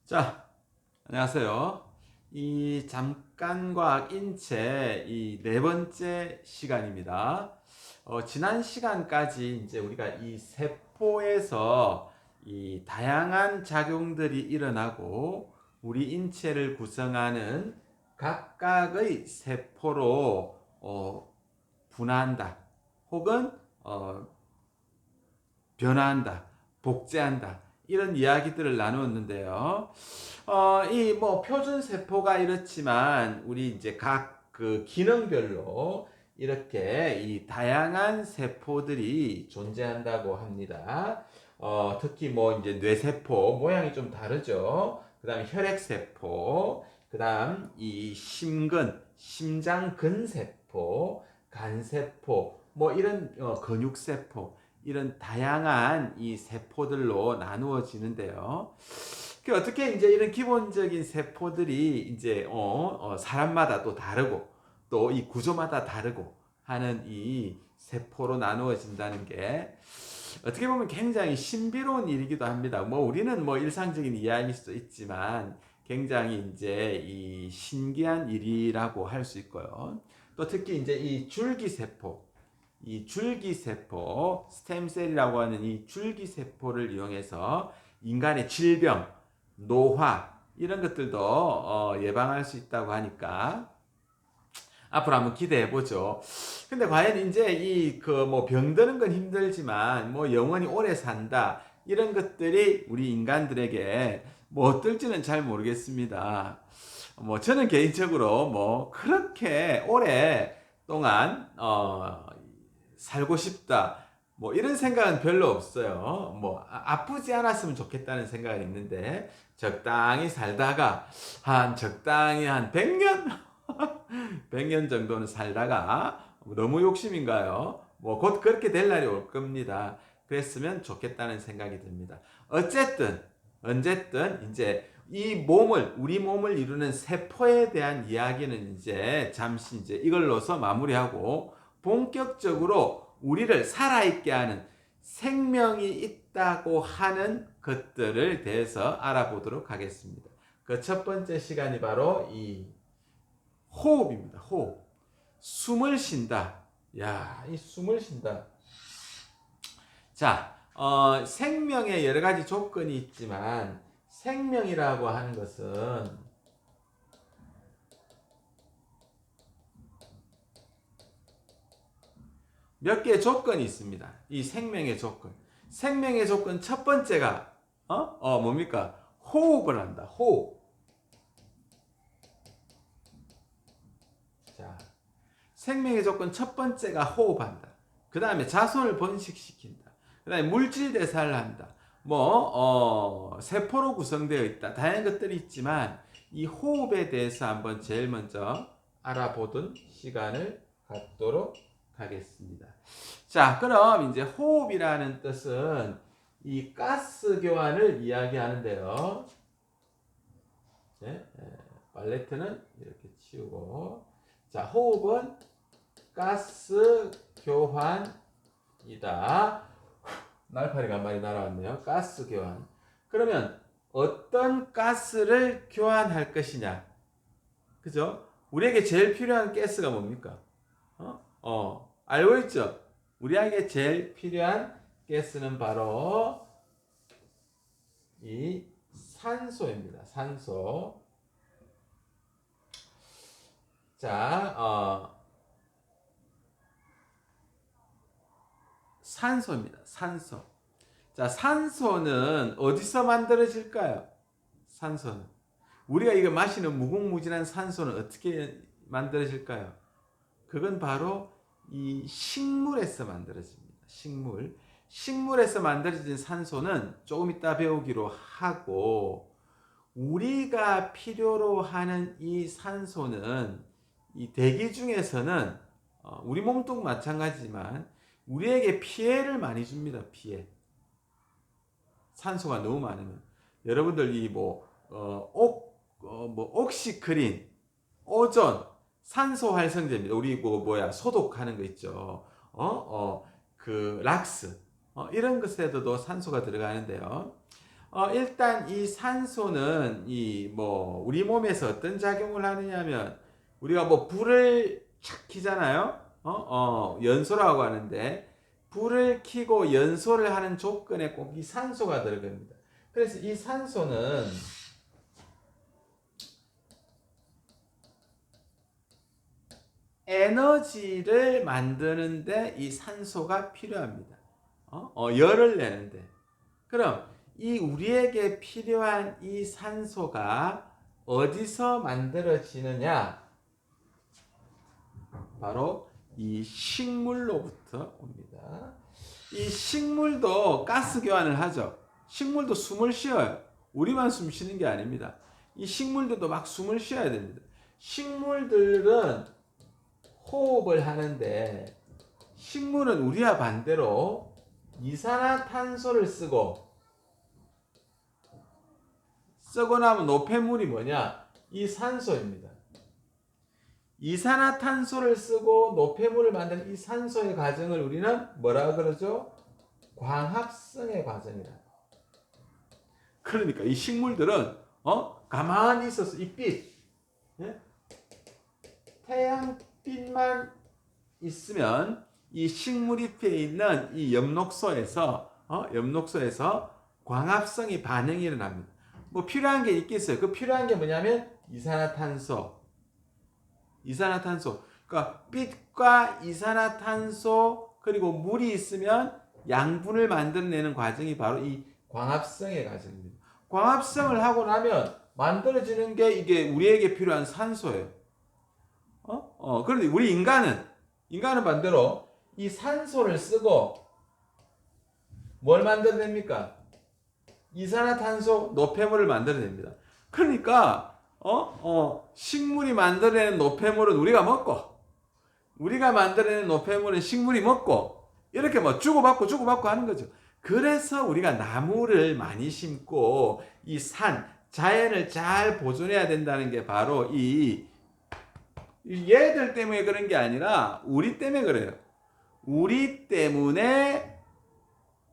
자, 안녕하세요. 이 잠깐과학 인체 이 네 번째 시간입니다. 지난 시간까지 이제 우리가 이 세포에서 이 다양한 작용들이 일어나고 우리 인체를 구성하는 각각의 세포로 분화한다. 혹은 변화한다, 복제한다. 이런 이야기들을 나누었는데요. 이 뭐 표준 세포가 이렇지만 우리 이제 각 그 기능별로 이렇게 이 다양한 세포들이 존재한다고 합니다. 특히 뭐 이제 뇌세포 모양이 좀 다르죠. 그다음에 혈액세포, 그다음 이 심근, 심장근 세포, 간세포, 뭐 이런 근육세포 이런 다양한 이 세포들로 나누어지는데요. 어떻게 이제 이런 기본적인 세포들이 이제 사람마다 또 다르고 또 이 구조마다 다르고 하는 이 세포로 나누어진다는 게 어떻게 보면 굉장히 신비로운 일이기도 합니다. 뭐 우리는 뭐 일상적인 이야기일 수도 있지만 굉장히 이제 이 신기한 일이라고 할 수 있고요. 또 특히 이제 이 줄기세포, 이 줄기세포, 스템셀이라고 하는 이 줄기세포를 이용해서 인간의 질병, 노화 이런 것들도 예방할 수 있다고 하니까 앞으로 한번 기대해 보죠. 근데 과연 이제 이 그 뭐 병드는 건 힘들지만 뭐 영원히 오래 산다 이런 것들이 우리 인간들에게 뭐 어떨지는 잘 모르겠습니다. 뭐 저는 개인적으로 뭐 그렇게 오래 동안 살고 싶다. 뭐 이런 생각은 별로 없어요. 뭐 아프지 않았으면 좋겠다는 생각이 있는데 적당히 살다가 적당히 한 100년 100년 정도는 살다가 너무 욕심인가요? 뭐 곧 그렇게 될 날이 올 겁니다. 그랬으면 좋겠다는 생각이 듭니다. 어쨌든 이제 우리 몸을 이루는 세포에 대한 이야기는 이제 잠시 이제 이걸로서 마무리하고 본격적으로 우리를 살아있게 하는 생명이 있다고 하는 것들을 대해서 알아보도록 하겠습니다. 그 첫 번째 시간이 바로 이 호흡입니다. 호흡. 숨을 쉰다. 야, 이 숨을 쉰다. 자, 생명에 여러 가지 조건이 있지만 생명이라고 하는 것은 몇 개의 조건이 있습니다. 이 생명의 조건. 생명의 조건 첫 번째가 뭡니까? 호흡을 한다. 호흡. 자, 생명의 조건 첫 번째가 호흡한다. 그 다음에 자손을 번식시킨다. 그 다음에 물질 대사를 한다. 뭐 세포로 구성되어 있다. 다양한 것들이 있지만 이 호흡에 대해서 한번 제일 먼저 알아보던 시간을 갖도록 하겠습니다. 자, 그럼 이제 호흡이라는 뜻은 이 가스 교환을 이야기하는데요. 네, 팔레트는 이렇게 치우고, 자, 호흡은 가스 교환이다. 날파리가 한 마리 날아왔네요. 가스 교환. 그러면 어떤 가스를 교환할 것이냐? 그죠? 우리에게 제일 필요한 가스가 뭡니까? 알고 있죠? 우리에게 제일 필요한 가스는 바로 이 산소입니다. 산소. 자, 산소입니다. 산소. 자, 산소는 어디서 만들어질까요? 산소는. 우리가 이거 마시는 무궁무진한 산소는 어떻게 만들어질까요? 그건 바로 이 식물에서 만들어집니다. 식물. 식물에서 만들어진 산소는 조금 이따 배우기로 하고, 우리가 필요로 하는 이 산소는 이 대기 중에서는 우리 몸도 마찬가지지만 우리에게 피해를 많이 줍니다. 피해. 산소가 너무 많으면 여러분들 뭐 옥시크린, 오존, 산소 활성제입니다. 우리 소독하는 거 있죠. 그 락스 이런 것에도 산소가 들어가는데요. 일단 이 산소는 이 뭐 우리 몸에서 어떤 작용을 하느냐면 우리가 뭐 불을 착 켜잖아요. 연소라고 하는데 불을 켜고 연소를 하는 조건에 꼭 이 산소가 들어갑니다. 그래서 이 산소는 에너지를 만드는데 이 산소가 필요합니다. 열을 내는데. 그럼 이 우리에게 필요한 이 산소가 어디서 만들어지느냐? 바로 이 식물로부터 옵니다. 이 식물도 가스 교환을 하죠. 식물도 숨을 쉬어요. 우리만 숨 쉬는 게 아닙니다. 이 식물들도 막 숨을 쉬어야 됩니다. 식물들은 호흡을 하는데 식물은 우리와 반대로 이산화탄소를 쓰고 나면 노폐물이 뭐냐? 이 산소입니다. 이산화탄소를 쓰고 노폐물을 만드는 이 산소의 과정을 우리는 뭐라 그러죠? 광합성의 과정이다. 그러니까 이 식물들은 가만히 있어서 이 빛, 예? 태양빛만 있으면 이 식물 잎에 있는 이 엽록소에서 광합성이 반응이 일어납니다. 뭐 필요한 게 있겠어요. 그 필요한 게 뭐냐면 이산화탄소. 그러니까 빛과 이산화탄소 그리고 물이 있으면 양분을 만들어내는 과정이 바로 이 광합성의 과정입니다. 광합성을 하고 나면 만들어지는 게 이게 우리에게 필요한 산소예요. 그런데 우리 인간은 반대로 이 산소를 쓰고 뭘 만들어냅니까? 이산화탄소, 노폐물을 만들어냅니다. 그러니까 식물이 만들어내는 노폐물은 우리가 먹고 우리가 만들어내는 노폐물은 식물이 먹고 이렇게 뭐 주고받고 하는 거죠. 그래서 우리가 나무를 많이 심고 이 자연을 잘 보존해야 된다는 게 바로 얘들 때문에 그런 게 아니라 우리 때문에 그래요. 우리 때문에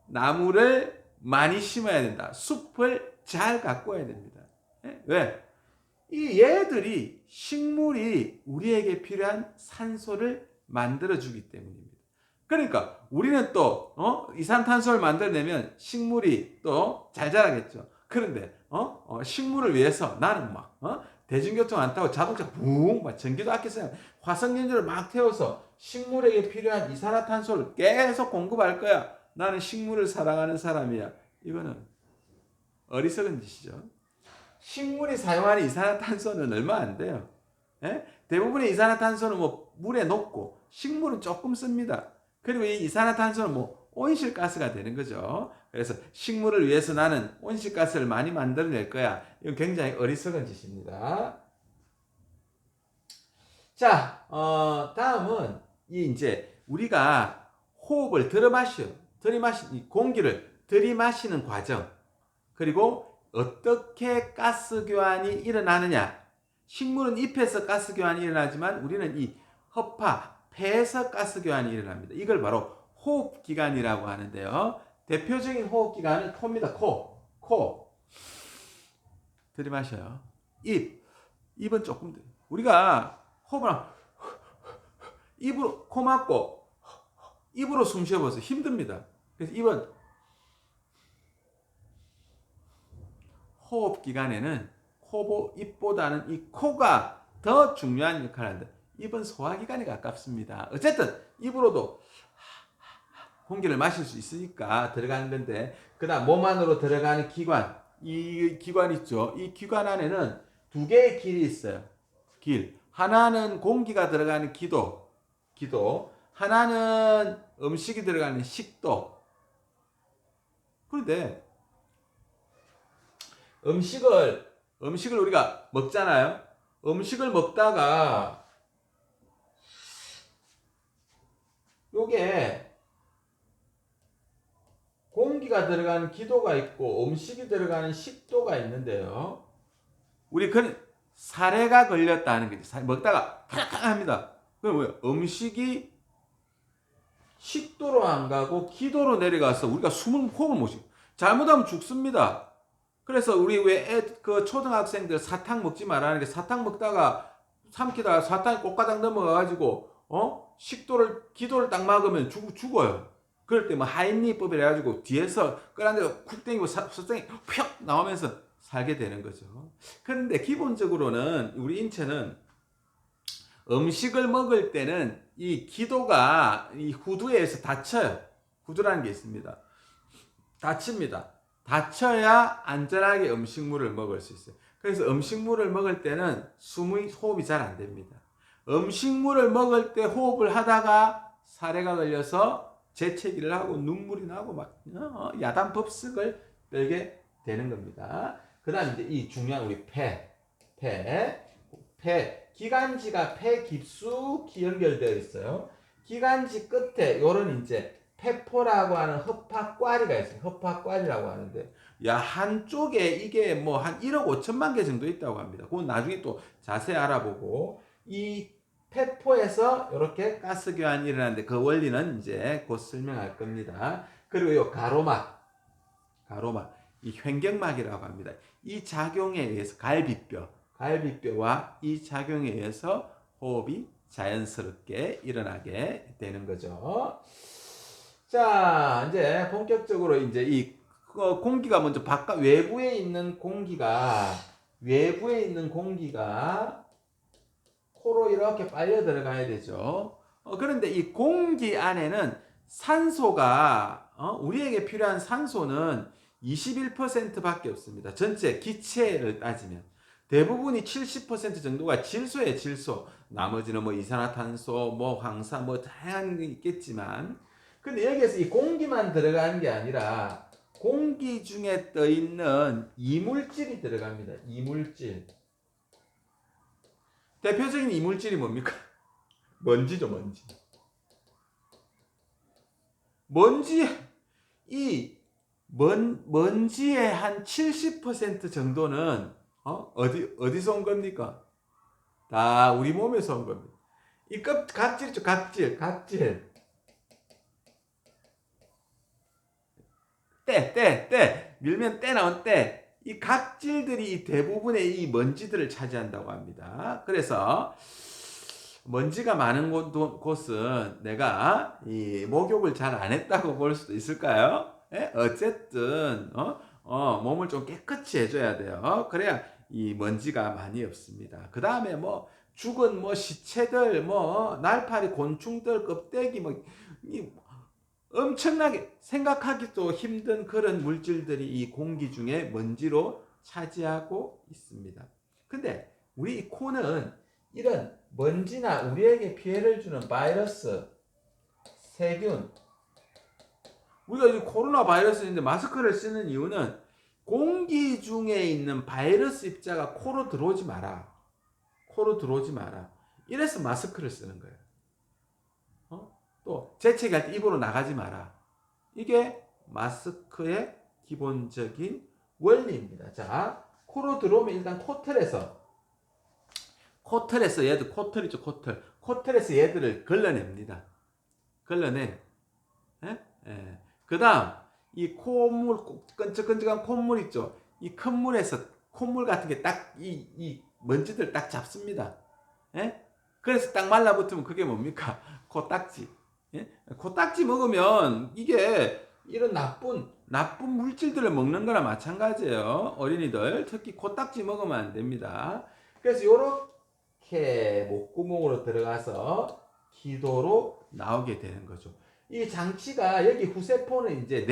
나무를 많이 심어야 된다. 숲을 잘 가꿔야 됩니다. 왜? 이 얘들이 식물이 우리에게 필요한 산소를 만들어주기 때문입니다. 그러니까 우리는 또 이산탄소를 만들어내면 식물이 또 잘 자라겠죠. 그런데 식물을 위해서 나는 막 대중교통 안 타고 자동차 막 전기도 아껴 써야 화석연료를 막 태워서 식물에게 필요한 이산화탄소를 계속 공급할 거야. 나는 식물을 사랑하는 사람이야. 이거는 어리석은 짓이죠. 식물이 사용하는 이산화탄소는 얼마 안 돼요. 대부분의 이산화탄소는 뭐 물에 녹고 식물은 조금 씁니다. 그리고 이 이산화탄소는 뭐 온실가스가 되는 거죠. 그래서 식물을 위해서 나는 온실가스를 많이 만들어낼 거야. 이건 굉장히 어리석은 짓입니다. 자, 다음은 이제 우리가 호흡을 공기를 들이마시는 과정. 그리고 어떻게 가스 교환이 일어나느냐. 식물은 잎에서 가스 교환이 일어나지만 우리는 이 폐에서 가스 교환이 일어납니다. 이걸 바로 호흡기관이라고 하는데요. 대표적인 호흡기관은 코입니다. 코. 들이마셔요. 입은 조금 우리가 호흡을 입으로 코 막고 입으로 숨 쉬어보세요. 힘듭니다. 그래서 입은 호흡기관에는 입보다는 이 코가 더 중요한 역할을 합니다. 입은 소화기관에 가깝습니다. 어쨌든 입으로도 공기를 마실 수 있으니까 들어가는 건데, 그 다음 몸 안으로 들어가는 기관, 이 기관 있죠. 이 기관 안에는 두 개의 길이 있어요. 하나는 공기가 들어가는 기도, 하나는 음식이 들어가는 식도. 그런데 음식을 우리가 먹잖아요. 음식을 먹다가 요게 공기가 들어가는 기도가 있고 음식이 들어가는 식도가 있는데요. 우리 사례가 걸렸다는 거지. 먹다가 파락파락 합니다. 그럼 뭐예요? 음식이 식도로 안 가고 기도로 내려가서 우리가 호흡을 못 쉬고 잘못하면 죽습니다. 그래서 우리 왜 그 초등학생들 사탕 먹지 말라는 게 사탕 먹다가 삼키다가 사탕이 꽃가닥 넘어가가지고 기도를 딱 막으면 죽어요. 그럴 때 뭐 하임리법이라 해가지고 뒤에서 끌어내고 쿡 땡기고 수성이 푹 나오면서 살게 되는 거죠. 그런데 기본적으로는 우리 인체는 음식을 먹을 때는 이 기도가 이 후두에서 닫혀요. 후두라는 게 있습니다. 닫힙니다. 닫혀야 안전하게 음식물을 먹을 수 있어요. 그래서 음식물을 먹을 때는 호흡이 잘 안 됩니다. 음식물을 먹을 때 호흡을 하다가 사례가 걸려서 재채기를 하고 눈물이 나고 막 야단 법석을 떨게 되는 겁니다. 그 다음 이제 이 중요한 우리 폐 기관지가 폐 깊숙이 연결되어 있어요. 기관지 끝에 요런 이제 폐포라고 하는 흡합과리가 있어요. 흡합과리라고 하는데 한쪽에 이게 뭐 한 1억 5천만 개 정도 있다고 합니다. 그건 나중에 또 자세히 알아보고 이 폐포에서 이렇게 가스 교환이 일어나는데 그 원리는 이제 곧 설명할 겁니다. 그리고 이 가로막 이 횡격막이라고 합니다. 이 작용에 의해서 갈비뼈와 이 작용에 의해서 호흡이 자연스럽게 일어나게 되는 거죠. 자, 이제 본격적으로 이제 이 공기가 먼저 외부에 있는 공기가 코로 이렇게 빨려 들어가야 되죠. 그런데 이 공기 안에는 산소가 우리에게 필요한 산소는 21%밖에 없습니다. 전체 기체를 따지면 대부분이 70% 정도가 질소예요, 질소. 나머지는 뭐 이산화탄소, 뭐 황산, 뭐 다양한 게 있겠지만, 근데 여기에서 이 공기만 들어가는 게 아니라 공기 중에 떠 있는 이물질이 들어갑니다. 이물질. 대표적인 이물질이 뭡니까? 먼지죠, 먼지. 먼지의 한 70% 정도는 어디서 온 겁니까? 다 우리 몸에서 온 겁니다. 이 각질이죠, 각질. 밀면 때 나온 때. 이 각질들이 대부분의 이 먼지들을 차지한다고 합니다. 그래서 먼지가 많은 곳은 내가 이 목욕을 잘 안 했다고 볼 수도 있을까요? 어쨌든 몸을 좀 깨끗이 해줘야 돼요. 그래야 이 먼지가 많이 없습니다. 그 다음에 뭐 죽은 뭐 시체들, 뭐 날파리, 곤충들 껍데기, 엄청나게 생각하기도 힘든 그런 물질들이 이 공기 중에 먼지로 차지하고 있습니다. 근데 우리 이 코는 이런 먼지나 우리에게 피해를 주는 바이러스, 세균, 우리가 이 코로나 바이러스인데 마스크를 쓰는 이유는 공기 중에 있는 바이러스 입자가 코로 들어오지 마라. 이래서 마스크를 쓰는 거예요. 또 재채기할 때 입으로 나가지 마라. 이게 마스크의 기본적인 원리입니다. 자, 코로 들어오면 일단 코털에서 얘들 코털이죠, 코털에서 얘들을 걸러냅니다. 그 다음 이 콧물, 끈적끈적한 콧물 있죠. 이 큰 물에서 콧물 같은 게 딱 이 먼지들 딱 잡습니다. 그래서 딱 말라붙으면 그게 뭡니까? 코딱지. 코딱지 먹으면 이게 이런 나쁜 물질들을 먹는 거나 마찬가지예요. 어린이들 특히 코딱지 먹으면 안 됩니다. 그래서 이렇게 목구멍으로 들어가서 기도로 나오게 되는 거죠. 이 장치가 여기 후세포는 이제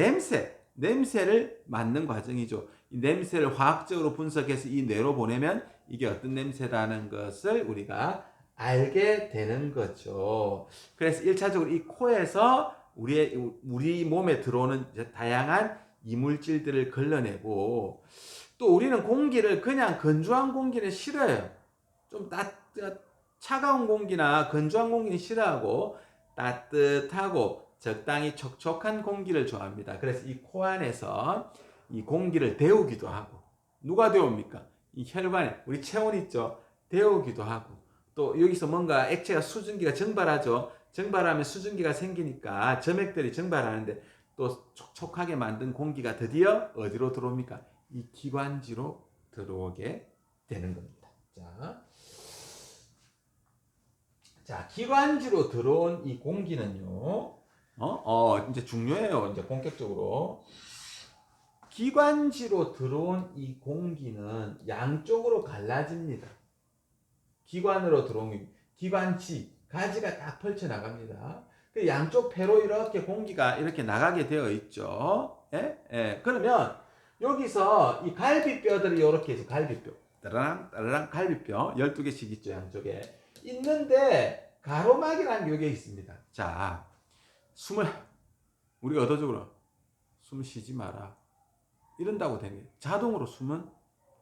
냄새를 맡는 과정이죠. 이 냄새를 화학적으로 분석해서 이 뇌로 보내면 이게 어떤 냄새라는 것을 우리가 알게 되는 거죠. 그래서 1차적으로 이 코에서 우리 몸에 들어오는 다양한 이물질들을 걸러내고, 또 우리는 공기를 그냥 건조한 공기는 싫어요. 좀 차가운 공기나 건조한 공기는 싫어하고 따뜻하고 적당히 촉촉한 공기를 좋아합니다. 그래서 이 코 안에서 이 공기를 데우기도 하고, 누가 데웁니까? 이 혈관에 우리 체온 있죠? 데우기도 하고, 또 여기서 뭔가 액체가 수증기가 증발하죠. 증발하면 수증기가 생기니까 점액들이 증발하는데 또 촉촉하게 만든 공기가 드디어 어디로 들어옵니까? 이 기관지로 들어오게 되는 겁니다. 자, 기관지로 들어온 이 공기는요, 이제 중요해요. 이제 본격적으로. 기관지로 들어온 이 공기는 양쪽으로 갈라집니다. 기관으로 들어온 기관지, 가지가 딱 펼쳐 나갑니다. 그 양쪽 폐로 이렇게 공기가 이렇게 나가게 되어 있죠. 예? 그러면 여기서 이 갈비뼈들이 이렇게 있어. 갈비뼈. 따라랑 따라랑 갈비뼈 12개씩 있죠, 양쪽에. 있는데 가로막이라는 게 여기에 있습니다. 자, 숨을 우리가 의도적으로 숨 쉬지 마라 이런다고 되면 자동으로 숨은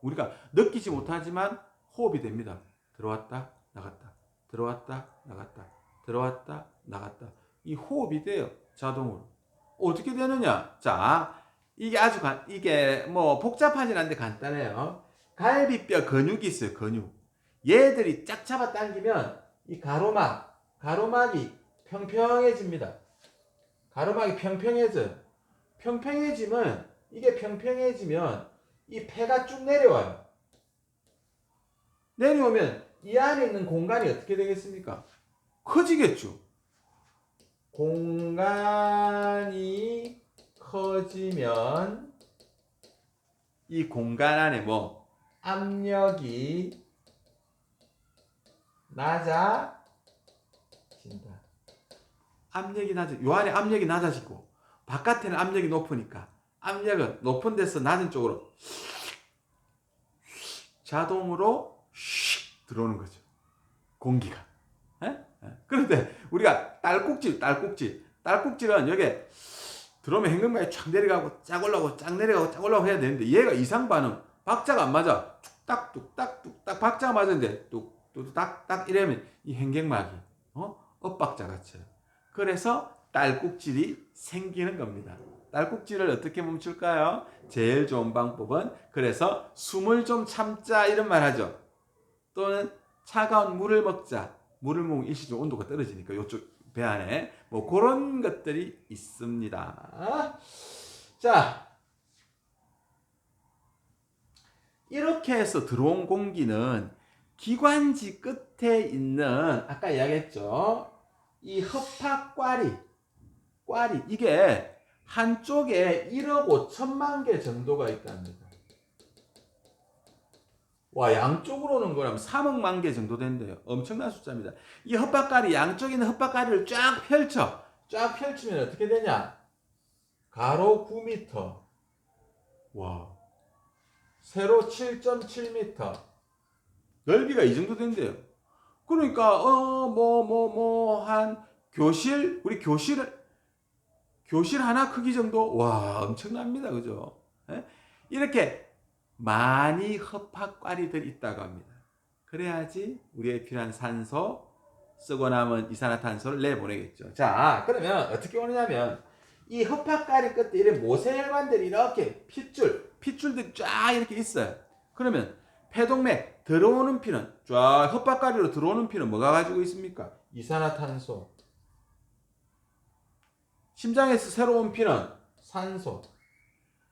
우리가 느끼지 못하지만 호흡이 됩니다. 들어왔다 나갔다 들어왔다 나갔다 들어왔다 나갔다 이 호흡이 돼요, 자동으로. 어떻게 되느냐? 자, 이게 뭐 복잡하진 않은데 간단해요. 갈비뼈 근육이 있어요, 근육. 얘들이 쫙 잡아 당기면 이 가로막이 평평해집니다. 가로막이 평평해져요. 이게 평평해지면 이 폐가 쭉 내려와요. 내려오면 이 안에 있는 공간이 어떻게 되겠습니까? 커지겠죠. 공간이 커지면 이 공간 안에 뭐 압력이 낮아진다. 요 안에 압력이 낮아지고 바깥에는 압력이 높으니까 압력은 높은 데서 낮은 쪽으로 자동으로 들어오는 거죠, 공기가. 그런데 우리가 딸꾹질은 여기 들어오면 hen금각이 쫙 내려가고 쫙 올라오고 쫙 내려가고 쫙 올라오고 해야 되는데 얘가 이상 반응, 박자가 안 맞아. 뚝딱 뚝딱 뚝딱 박자가 맞았는데 뚝뚝딱 딱 이러면 이 hen경막이 엇박자 같아요. 그래서 딸꾹질이 생기는 겁니다. 딸꾹질을 어떻게 멈출까요? 제일 좋은 방법은 그래서 숨을 좀 참자 이런 말 하죠. 또는 차가운 물을 먹자. 물을 먹으면 일시적으로 온도가 떨어지니까 이쪽 배 안에 뭐 그런 것들이 있습니다. 자, 이렇게 해서 들어온 공기는 기관지 끝에 있는 아까 이야기했죠, 이 흡합 꽈리 이게 한쪽에 1억 5천만 개 정도가 있답니다. 와, 양쪽으로는 그럼 3억만 개 정도 된대요. 엄청난 숫자입니다. 이 흡합가리, 양쪽에 있는 흡합가리를 쫙 펼치면 어떻게 되냐? 가로 9m, 와, 세로 7.7m, 넓이가 이 정도 된대요. 그러니까 한 교실 하나 크기 정도. 와, 엄청납니다, 그죠? 이렇게 많이 흡합과리들이 있다고 합니다. 그래야지 우리의 필요한 산소, 쓰고 남은 이산화탄소를 내보내겠죠. 자, 그러면 어떻게 오느냐면 이 흡합과리 끝에 이런 모세혈관들이 이렇게 핏줄들이 쫙 이렇게 있어요. 그러면 폐동맥 들어오는 피는 쫙 흡합과리로 들어오는 피는 뭐가 가지고 있습니까? 이산화탄소. 심장에서 새로운 피는 산소.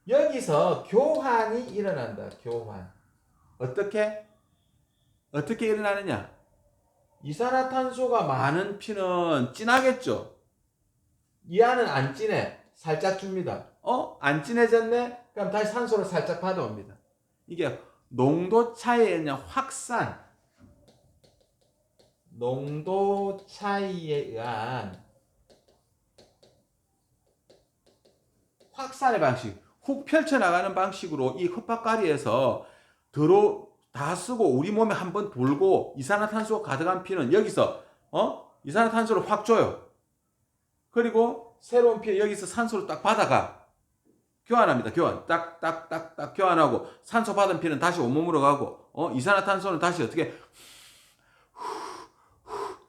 여기서 교환이 일어난다. 교환. 어떻게 일어나느냐? 이산화탄소가 많은 피는 진하겠죠. 이 안은 안 진해. 살짝 줍니다. 안 진해졌네? 그럼 다시 산소를 살짝 받아옵니다. 이게 농도 차이에 의한 확산. 농도 차이에 의한 확산의 방식. 훅 펼쳐나가는 방식으로 이 흡합가리에서 다 쓰고 우리 몸에 한번 돌고 이산화탄소가 가득한 피는 여기서 이산화탄소를 확 줘요. 그리고 새로운 피는 여기서 산소를 딱 받아가. 교환합니다. 교환. 딱 교환하고 산소 받은 피는 다시 온몸으로 가고 이산화탄소는 다시 어떻게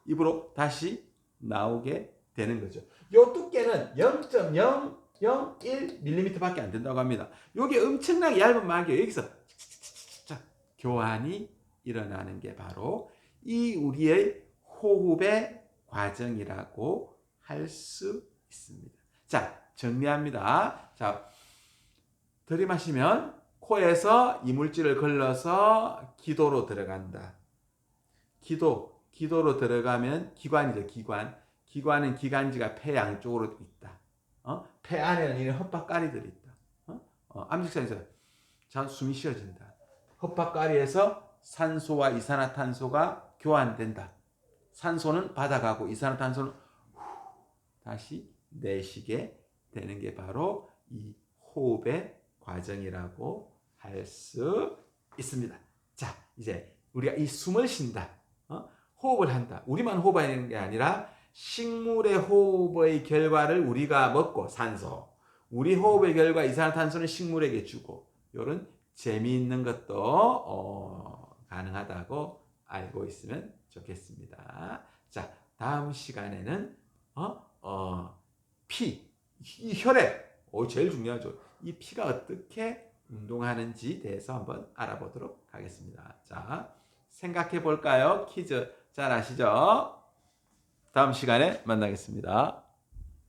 입으로 다시 나오게 되는 거죠. 요 두께는 0.001mm 밖에 안 된다고 합니다. 이게 엄청나게 얇은 막이에요. 여기서 교환이 일어나는 게 바로 이 우리의 호흡의 과정이라고 할 수 있습니다. 자, 정리합니다. 자, 들이마시면 코에서 이물질을 걸러서 기도로 들어간다. 기도로 들어가면 기관이죠, 기관. 기관은 기관지가 폐 양쪽으로 있다. 폐 안에는 이런 헛박가리들이 있다. 암직선에서 자, 숨이 쉬어진다. 헛박가리에서 산소와 이산화탄소가 교환된다. 산소는 받아가고 이산화탄소는 다시 내쉬게 되는 게 바로 이 호흡의 과정이라고 할 수 있습니다. 자, 이제 우리가 이 숨을 쉰다. 호흡을 한다. 우리만 호흡하는 게 아니라 식물의 호흡의 결과를 우리가 먹고 산소, 우리 호흡의 결과 이산화탄소는 식물에게 주고 이런 재미있는 것도 가능하다고 알고 있으면 좋겠습니다. 자, 다음 시간에는 피, 이 혈액, 제일 중요하죠. 이 피가 어떻게 운동하는지 대해서 한번 알아보도록 하겠습니다. 자, 생각해 볼까요? 퀴즈 잘 아시죠? 다음 시간에 만나겠습니다.